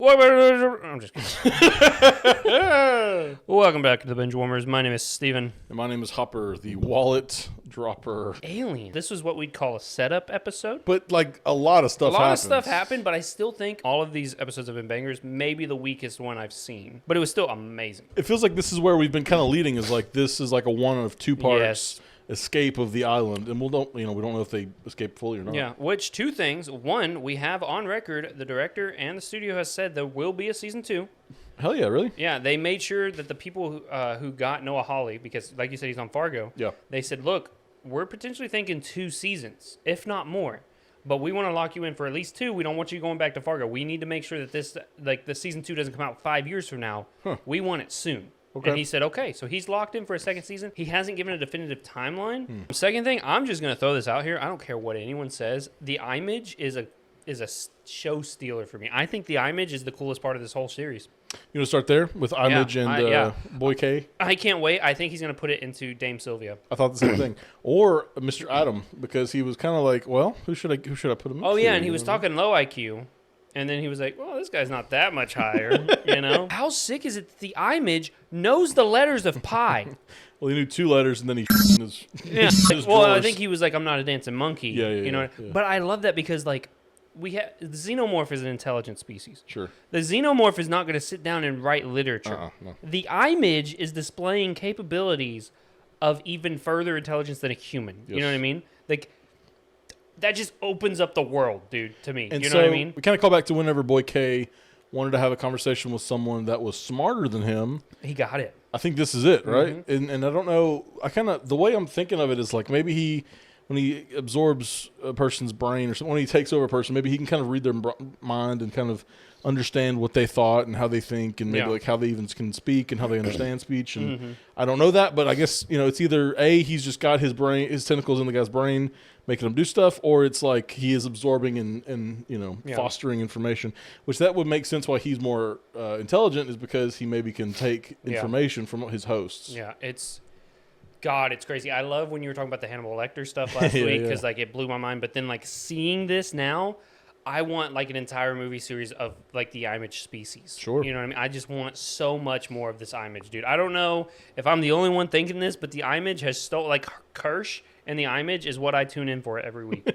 I'm just kidding. Welcome back to the Binge Warmers. My name is Steven. And my name is Hopper, the wallet dropper. Alien. This is what we'd call a setup episode. But like a lot of stuff happens. Of stuff happened, but I still think all of these episodes have been bangers. Maybe the weakest one I've seen. But it was still amazing. It feels like this is where we've been kind of leading, is like this is like a one of two parts escape of the island. And we don't know if they escape fully or not. Yeah, which two things. One, we have on record, the director and the studio has said there will be a season 2. Hell yeah, really? Yeah, they made sure that the people who got Noah Hawley, because like you said, he's on Fargo. Yeah. They said, look, we're potentially thinking 2 seasons, if not more. But we want to lock you in for at least 2. We don't want you going back to Fargo. We need to make sure that this, like, the season 2 doesn't come out 5 years from now. Huh. We want it soon. Okay. And he said, okay. So he's locked in for a second season. He hasn't given a definitive timeline. Second thing, I'm just going to throw this out here. I don't care what anyone says. The image is a show stealer for me. I think the image is the coolest part of this whole series. You want to start there with Image and Boy K? I can't wait. I think he's going to put it into Dame Sylvia. I thought the same thing. Or Mr. Adam, because he was kind of like, well, who should I put him? Oh yeah, and he was talking low IQ, and then he was like, well, this guy's not that much higher, you know? How sick is it that the image knows the letters of pi? Well, he knew 2 letters, and then he his Well, drawers. I think he was like, I'm not a dancing monkey. Yeah. But I love that because like the xenomorph is an intelligent species. Sure. The xenomorph is not going to sit down and write literature. No. The image is displaying capabilities of even further intelligence than a human. Yes. You know what I mean? Like, that just opens up the world, dude, to me. And you so know what I mean? We kind of call back to whenever Boy K wanted to have a conversation with someone that was smarter than him. He got it. I think this is it, right? And I don't know. The way I'm thinking of it is like maybe when he absorbs a person's brain or something, when he takes over a person, maybe he can kind of read their mind and kind of understand what they thought and how they think and maybe like how they even can speak and how they understand speech. And I don't know that, but I guess, it's either A, he's just got his tentacles in the guy's brain, making him do stuff, or it's like he is absorbing and fostering information, which that would make sense why he's more intelligent, is because he maybe can take information from his hosts. Yeah, it's crazy. I love when you were talking about the Hannibal Lecter stuff last week, because like it blew my mind. But then like seeing this now, I want like an entire movie series of like the Image species. Sure. You know what I mean? I just want so much more of this Image, dude. I don't know if I'm the only one thinking this, but the Image has like Kirsh and the Image is what I tune in for every week.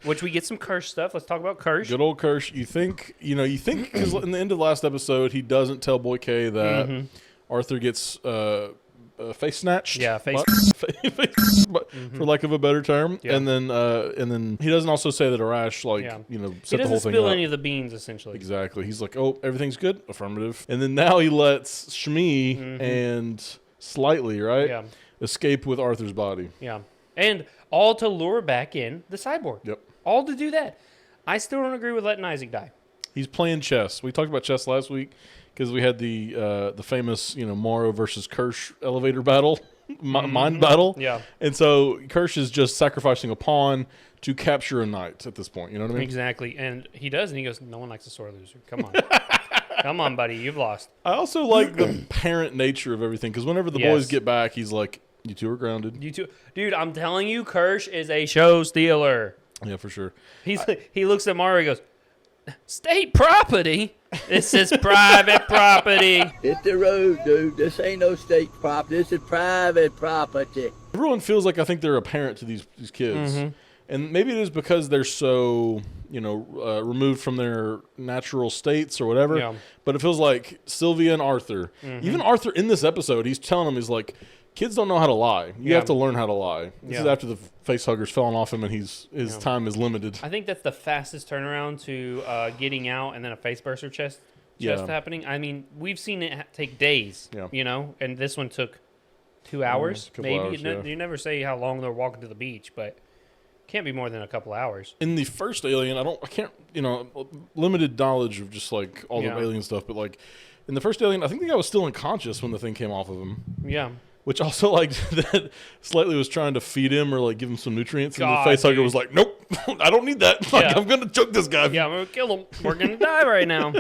Which we get some Kirsh stuff. Let's talk about Kirsh. Good old Kirsh. You think because in the end of the last episode, he doesn't tell Boy K that Arthur gets face snatched. Yeah, face for lack of a better term. Yeah. And then he doesn't also say that Arash set the whole thing up. He doesn't spill any of the beans, essentially. Exactly. He's like, oh, everything's good? Affirmative. And then now he lets Shmi and Slightly, escape with Arthur's body. Yeah. And all to lure back in the cyborg. Yep. All to do that. I still don't agree with letting Isaac die. He's playing chess. We talked about chess last week because we had the famous Morrow versus Kirsh elevator battle, mind battle. Yeah. And so Kirsh is just sacrificing a pawn to capture a knight at this point. You know what I mean? Exactly. And he does, and he goes, no one likes a sore loser. Come on. Come on, buddy. You've lost. I also like the parent nature of everything, because whenever the boys get back, he's like, you two are grounded. You two, dude, I'm telling you, Kirsh is a show stealer. Yeah, for sure. He looks at Mario and goes, state property? This is private property. It's the road, dude. This ain't no state property. This is private property. Everyone feels like I think they're a parent to these kids. And maybe it is because they're so, removed from their natural states or whatever. Yeah. But it feels like Sylvia and Arthur, even Arthur in this episode, he's telling them, he's like, kids don't know how to lie. You have to learn how to lie. This is after the face hugger's falling off him and his time is limited. I think that's the fastest turnaround to getting out and then a face burster chest happening. I mean, we've seen it take days, and this one took 2 hours, maybe. You never say how long they're walking to the beach, but can't be more than a couple hours. In the first Alien, I can't, limited knowledge of just like all the alien stuff, but like in the first Alien, I think the guy was still unconscious when the thing came off of him. Yeah. Which also, like, that Slightly was trying to feed him or, like, give him some nutrients. And the facehugger was like, nope, I don't need that. Like, I'm going to choke this guy. Yeah, I'm going to kill him. We're going to die right now.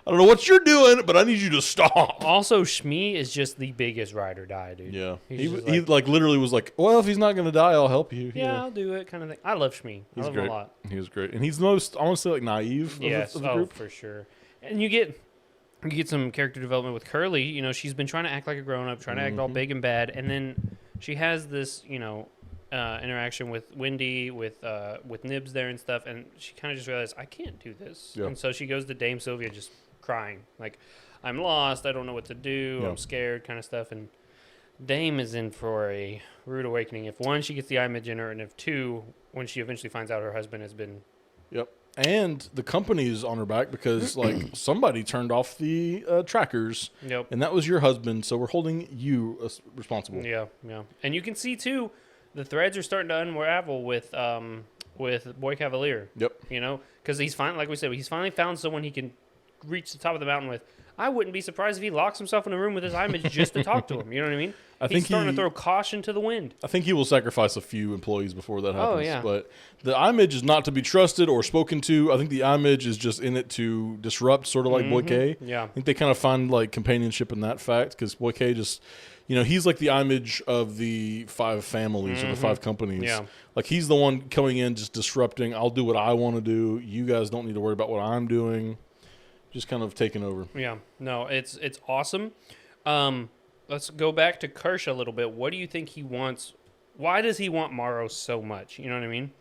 I don't know what you're doing, but I need you to stop. Also, Shmi is just the biggest ride or die, dude. Yeah. He literally was like, well, if he's not going to die, I'll help you. Yeah, I'll do it kind of thing. I love Shmi. I love him a lot. He was great. And he's the most, I want to say, like, naive of the group. For sure. And you get some character development with Curly. You know, she's been trying to act like a grown-up, trying to act all big and bad, and then she has this, you know, interaction with Wendy, with Nibs there and stuff, and she kind of just realized, I can't do this. Yeah. And so she goes to Dame Sylvia just crying, like, I'm lost, I don't know what to do, I'm scared, kind of stuff. And Dame is in for a rude awakening. If one, she gets the image in her, and if two, when she eventually finds out her husband has been... Yep. And the company is on her back because, like, somebody turned off the trackers. Yep. And that was your husband, so we're holding you responsible. Yeah, yeah. And you can see, too, the threads are starting to unravel with Boy Cavalier. Yep. You know, because he's finally, like we said, he's finally found someone he can reach the top of the mountain with. I wouldn't be surprised if he locks himself in a room with his image just to talk to him. You know what I mean? He's starting to throw caution to the wind. I think he will sacrifice a few employees before that happens. Oh, yeah. But the image is not to be trusted or spoken to. I think the image is just in it to disrupt, sort of like Boy K. Yeah. I think they kind of find like companionship in that fact because Boy K just, you know, he's like the image of the 5 families or the 5 companies. Yeah. Like he's the one coming in just disrupting. I'll do what I want to do. You guys don't need to worry about what I'm doing. Just kind of taking over. Yeah. No, it's awesome. Let's go back to Kirsh a little bit. What do you think he wants? Why does he want Morrow so much? You know what I mean?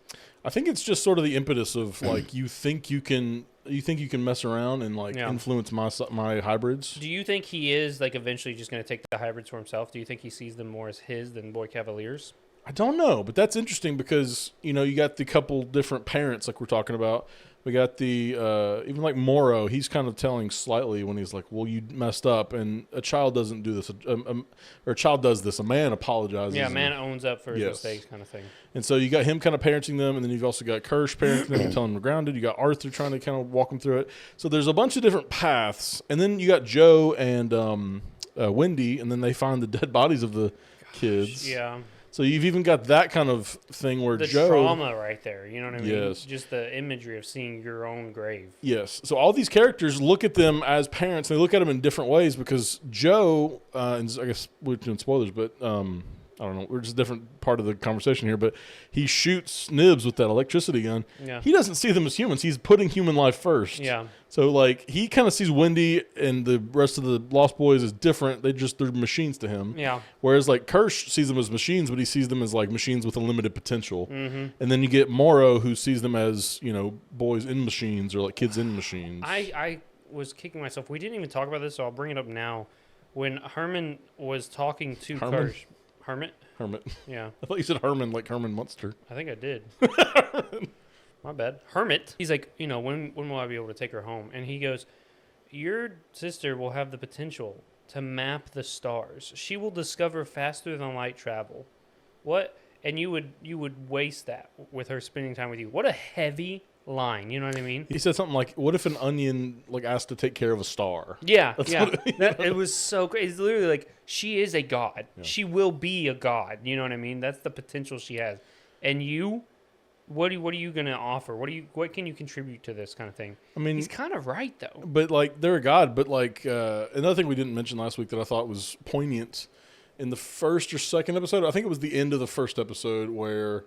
I think it's just sort of the impetus of like you think you can mess around and like influence my hybrids. Do you think he is like eventually just going to take the hybrids for himself? Do you think he sees them more as his than Boy Cavaliers? I don't know, but that's interesting because you know you got the couple different parents like we're talking about. We got the even like Morrow. He's kind of telling slightly when he's like, "Well, you messed up," and a child doesn't do this, or a child does this. A man apologizes. Yeah, a man owns up for his mistakes, kind of thing. And so you got him kind of parenting them, and then you've also got Kirsh parenting them, and telling them they're grounded. You got Arthur trying to kind of walk them through it. So there's a bunch of different paths, and then you got Joe and Wendy, and then they find the dead bodies of the kids. Yeah. So you've even got that kind of thing where the Joe... The trauma right there, you know what I mean? Yes. Just the imagery of seeing your own grave. Yes. So all these characters look at them as parents, and they look at them in different ways because Joe, and I guess we're doing spoilers, but I don't know, we're just a different part of the conversation here, but he shoots Nibs with that electricity gun. Yeah. He doesn't see them as humans. He's putting human life first. Yeah. So, like, he kind of sees Wendy and the rest of the Lost Boys as different. They're machines to him. Yeah. Whereas, like, Kirsh sees them as machines, but he sees them as, like, machines with a limited potential. Mm-hmm. And then you get Morrow, who sees them as, you know, boys in machines or, like, kids in machines. I was kicking myself. We didn't even talk about this, so I'll bring it up now. When Herman was talking to Kirsh. Hermit? Yeah. I thought you said Herman, like Herman Munster. I think I did. My bad. Hermit. He's like, you know, when will I be able to take her home? And he goes, your sister will have the potential to map the stars. She will discover faster than light travel. What? And you would waste that with her spending time with you. What a heavy line. You know what I mean? He said something like, what if an onion like asked to take care of a star? Yeah. It was so great. It's literally like, she is a god. Yeah. She will be a god. You know what I mean? That's the potential she has. And you... What are you going to offer? What can you contribute to this kind of thing? I mean, he's kind of right though. But like they're a god. But like another thing we didn't mention last week that I thought was poignant in the first or second episode. I think it was the end of the first episode where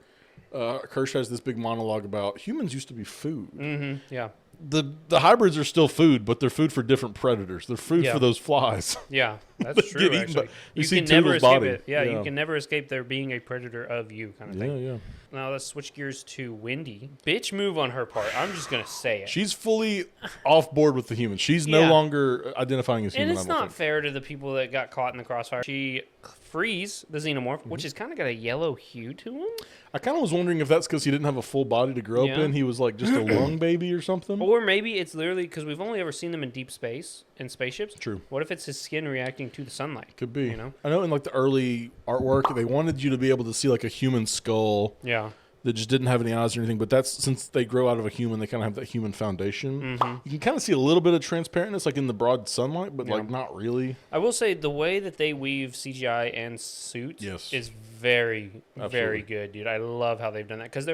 Kirsh has this big monologue about humans used to be food. Mm-hmm. Yeah. The hybrids are still food, but they're food for different predators. They're food for those flies. Yeah, that's true. Actually, you can never escape it. Yeah, you can never escape there being a predator of you, kind of thing. Yeah. Now let's switch gears to Wendy. Bitch move on her part. I'm just gonna say it. She's fully off board with the humans. She's no longer identifying as human. And it's not fair to the people that got caught in the crossfire. She frees the xenomorph, which has kind of got a yellow hue to him. I kind of was wondering if that's because he didn't have a full body to grow up in. He was like just a lung baby or something. Or maybe it's literally because we've only ever seen them in deep space, in spaceships. True. What if it's his skin reacting to the sunlight? Could be. You know? I know in like the early artwork, they wanted you to be able to see like a human skull. Yeah. That just didn't have any eyes or anything, but that's since they grow out of a human, they kind of have that human foundation. Mm-hmm. You can kind of see a little bit of transparentness, like in the broad sunlight, but like not really. I will say the way that they weave CGI and suit is very, very good, dude. I love how they've done that because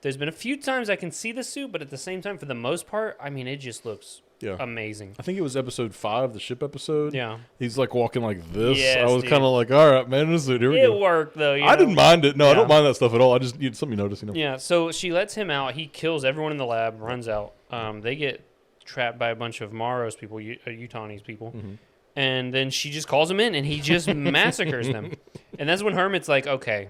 there's been a few times I can see the suit, but at the same time, for the most part, I mean, it just looks amazing. I think it was episode 5, the ship episode. Yeah, he's like walking like this. Yes, I was kind of like, all right, man, in a suit. Here we go. It worked though. I didn't mind it. No, I don't mind that stuff at all. I just something you notice, you know. Yeah. So she lets him out. He kills everyone in the lab. Runs out. They get trapped by a bunch of Morrow's people, Utanis people. Mm-hmm. And then she just calls him in, and he just massacres them. And that's when Hermit's like, okay,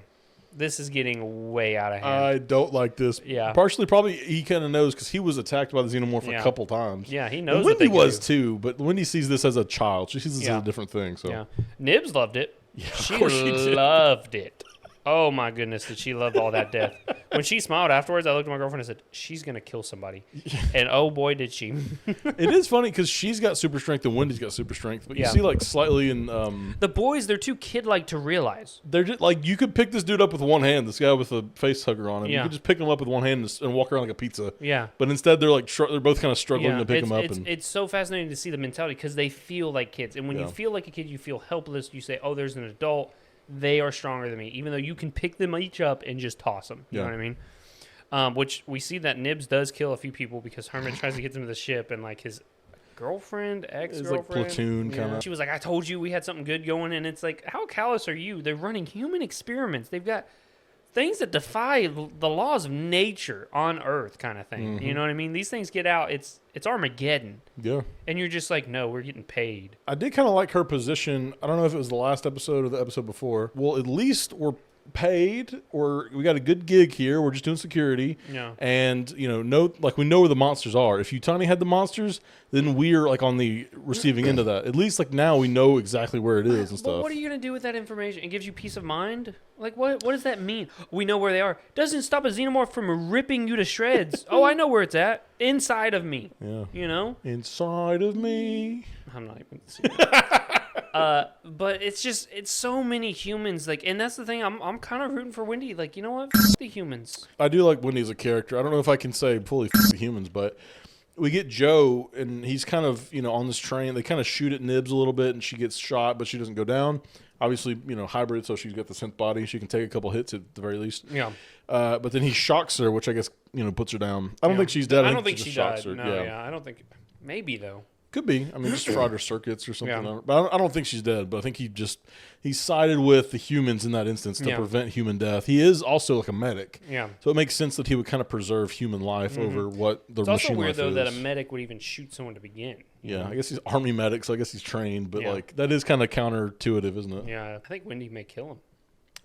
this is getting way out of hand. I don't like this. Yeah. Partially, probably, he kind of knows because he was attacked by the Xenomorph a couple times. Yeah, he knows and Wendy was too, but Wendy sees this as a child. She sees this as a different thing. So. Yeah. Nibs loved it. Yeah, she loved it. Oh, my goodness, did she love all that death. When she smiled afterwards, I looked at my girlfriend and said, she's going to kill somebody. And oh, boy, did she. It is funny because she's got super strength and Wendy's got super strength. But you see, like, slightly in... the boys, they're too kid-like to realize. They're just, like, you could pick this dude up with one hand, this guy with a face hugger on him. You could just pick him up with one hand and walk around like a pizza. Yeah. But instead, they're, like, they're both kind of struggling to pick him up. It's so fascinating to see the mentality because they feel like kids. And when you feel like a kid, you feel helpless. You say, oh, there's an adult. They are stronger than me, even though you can pick them each up and just toss them. You know what I mean? Which we see that Nibs does kill a few people because Hermit tries to get them to the ship, and like his girlfriend, ex-girlfriend, like platoon kind of. She was like, "I told you we had something good going," and it's like, how callous are you? They're running human experiments. They've got things that defy the laws of nature on Earth, kind of thing. Mm-hmm. You know what I mean? These things get out. It's Armageddon. Yeah. And you're just like, no, we're getting paid. I did kind of like her position. I don't know if it was the last episode or the episode before. Well, at least we're paid, or we got a good gig here. We're just doing security. Yeah. And, we know where the monsters are. If Utani had the monsters, then we're like on the receiving end of that. At least like now we know exactly where it is and stuff. But what are you going to do with that information? It gives you peace of mind? Like, what does that mean? We know where they are. Doesn't stop a xenomorph from ripping you to shreds. Oh, I know where it's at. Inside of me. Yeah. You know? Inside of me. I'm not even seeing that. But it's so many humans. Like, and that's the thing. I'm kind of rooting for Wendy. Like, you know what? F the humans. I do like Wendy as a character. I don't know if I can say fully f the humans, but we get Joe, and he's kind of, on this train. They kind of shoot at Nibs a little bit, and she gets shot, but she doesn't go down. Obviously, hybrid, so she's got the synth body. She can take a couple hits at the very least. Yeah. But then he shocks her, which I guess, puts her down. I don't think she's dead. I don't think she died. Her. No, yeah. I don't think. Maybe, though. Could be. I mean, just fried her circuits or something. Yeah. But I don't think she's dead. But I think he sided with the humans in that instance to prevent human death. He is also like a medic. Yeah. So it makes sense that he would kind of preserve human life over what the machine life is. It's also weird, though, that a medic would even shoot someone to begin. Yeah. I guess he's army medic, so I guess he's trained. But like that is kind of counterintuitive, isn't it? Yeah. I think Wendy may kill him.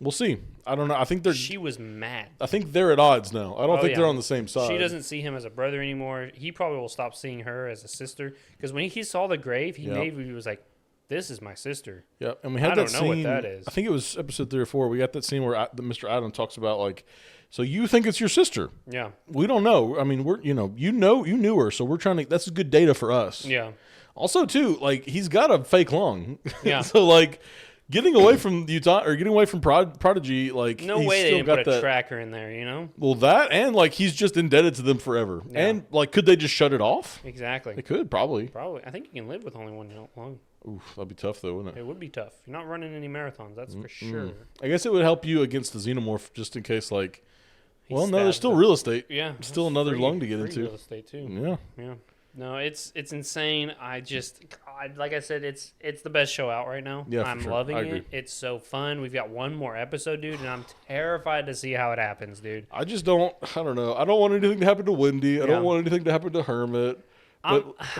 We'll see. I don't know. I think She was mad. I think they're at odds now. I don't think they're on the same side. She doesn't see him as a brother anymore. He probably will stop seeing her as a sister because when he saw the grave, he was like, "This is my sister." Yeah, and we had that scene. I don't know what that is. I think it was episode 3 or 4. We got that scene where Mr. Adam talks about like, so you think it's your sister? Yeah. We don't know. I mean, you knew her, so we're trying to. That's good data for us. Yeah. Also, too, like he's got a fake lung. Yeah. So like. Getting away from Utah or getting away from Prodigy, like no way they didn't put a tracker in there, Well, that and like he's just indebted to them forever. Yeah. And like, could they just shut it off? Exactly. They could probably. I think you can live with only one lung. Oof, that'd be tough though, wouldn't it? It would be tough. You're not running any marathons, that's for sure. I guess it would help you against the xenomorph, just in case, like. Well, no, there's still real estate. Yeah, still another lung to get into. Real estate too. Yeah. Yeah. No, it's insane. Like I said, it's the best show out right now. Yeah, I'm loving it. It's so fun. We've got one more episode, dude, and I'm terrified to see how it happens, dude. I don't know. I don't want anything to happen to Wendy. I don't want anything to happen to Hermit.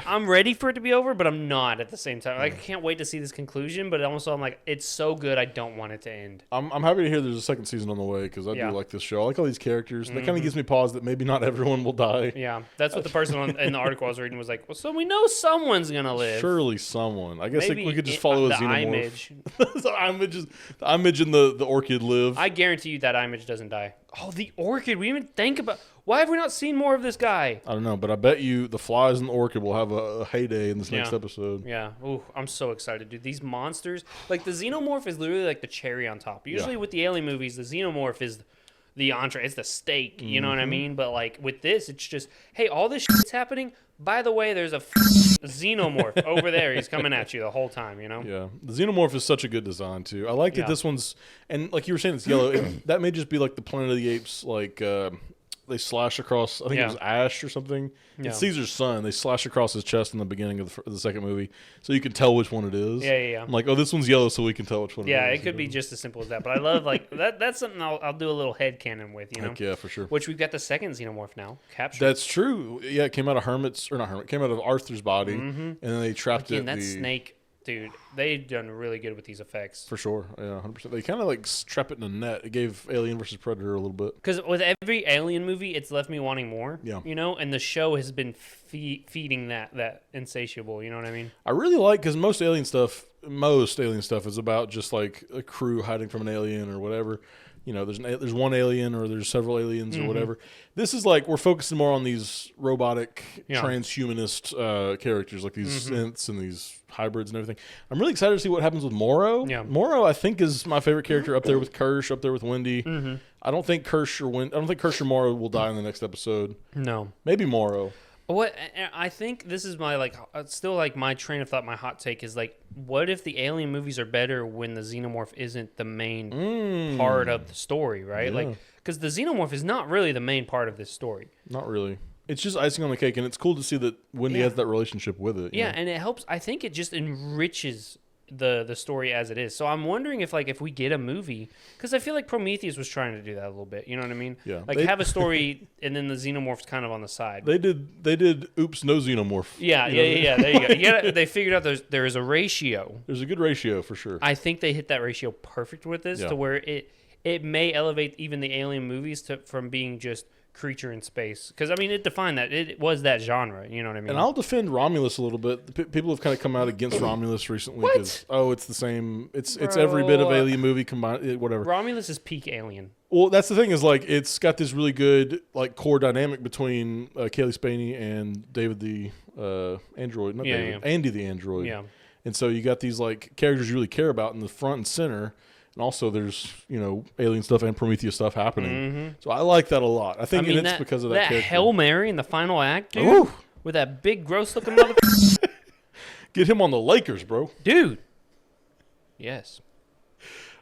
I'm ready for it to be over, but I'm not at the same time. Like I can't wait to see this conclusion, but also I'm like, it's so good, I don't want it to end. I'm happy to hear there's a second season on the way because I do like this show. I like all these characters. That kind of gives me pause that maybe not everyone will die. Yeah, that's what the person in the article I was reading was like. Well, so we know someone's gonna live. Surely someone. I guess we could just follow a xenomorph. The image and the orchid live. I guarantee you that image doesn't die. Oh, the orchid. We didn't even think about. Why have we not seen more of this guy? I don't know, but I bet you the flies and the orchid will have a heyday in this next episode. Yeah. Ooh, I'm so excited, dude. These monsters, like the xenomorph is literally like the cherry on top. Usually with the alien movies, the xenomorph is the entree. It's the steak. You know what I mean? But like with this, it's just, hey, all this shit's happening. By the way, there's a xenomorph over there. He's coming at you the whole time, Yeah. The xenomorph is such a good design, too. I like that this one's, and like you were saying, it's yellow. That may just be like the Planet of the Apes, like, they slash across. I think it was Ash or something. Yeah. It's Caesar's son. They slash across his chest in the beginning of the second movie, so you can tell which one it is. Yeah. I'm like, oh, this one's yellow, so we can tell which one. Yeah, it could be just as simple as that. But I love like that. That's something I'll do a little headcanon with. You know. Heck yeah, for sure. Which we've got the second xenomorph now captured. That's true. Yeah, it came out of came out of Arthur's body, and then they trapped it. And that snake. Dude, they've done really good with these effects. For sure. Yeah, 100%. They kind of like trap it in a net. It gave Alien vs. Predator a little bit. Because with every Alien movie, it's left me wanting more. Yeah. You know, and the show has been feeding that insatiable. You know what I mean? I really like, because most Alien stuff is about just like a crew hiding from an alien or whatever. You know, there's one alien or there's several aliens or whatever. This is like we're focusing more on these robotic transhumanist characters, like these synths and these hybrids and everything. I'm really excited to see what happens with Morrow. Yeah. Morrow, I think, is my favorite character, up there with Kirsh, up there with Wendy. I don't think Kirsh or Morrow will die in the next episode. No, maybe Morrow. What I think this is my still like my train of thought. My hot take is like, what if the Alien movies are better when the xenomorph isn't the main part of the story, right? Yeah. Like, because the xenomorph is not really the main part of this story. Not really. It's just icing on the cake, and it's cool to see that Wendy has that relationship with it. Yeah, and it helps. I think it just enriches the story as it is. So I'm wondering if we get a movie, because I feel like Prometheus was trying to do that a little bit. You know what I mean? Yeah. Like have a story and then the xenomorph's kind of on the side. They did oops, no xenomorph. Yeah. There you go. They figured out there is a ratio. There's a good ratio for sure. I think they hit that ratio perfect with this to where it may elevate even the Alien movies from being just creature in space, because I mean it defined that it was that genre, you know what I mean? And I'll defend Romulus a little bit. People have kind of come out against Romulus recently because it's the same, it's every bit of Alien movie combined, whatever. Romulus is peak Alien. Well, that's the thing, is like it's got this really good like core dynamic between Kaylee Spaney and David the android, not David, Andy the android. Yeah. And so you got these like characters you really care about in the front and center. And also, there's Alien stuff and Prometheus stuff happening, so I like that a lot. I think it's because of that character. Hail Mary in the final act, dude, with that big gross looking motherfucker. Get him on the Lakers, bro, dude. Yes.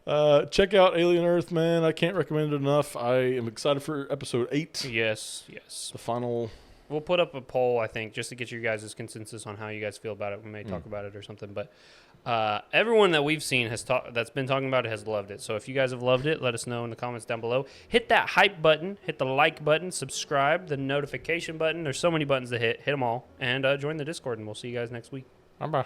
Check out Alien Earth, man. I can't recommend it enough. I am excited for episode 8. Yes. The final. We'll put up a poll, I think, just to get you guys' consensus on how you guys feel about it. We may talk about it or something, but. Everyone that we've seen that's been talking about it has loved it. So if you guys have loved it, let us know in the comments down below. Hit that hype button, hit the like button, subscribe, the notification button. There's so many buttons to hit. Hit them all, and join the Discord, and we'll see you guys next week. Bye-bye.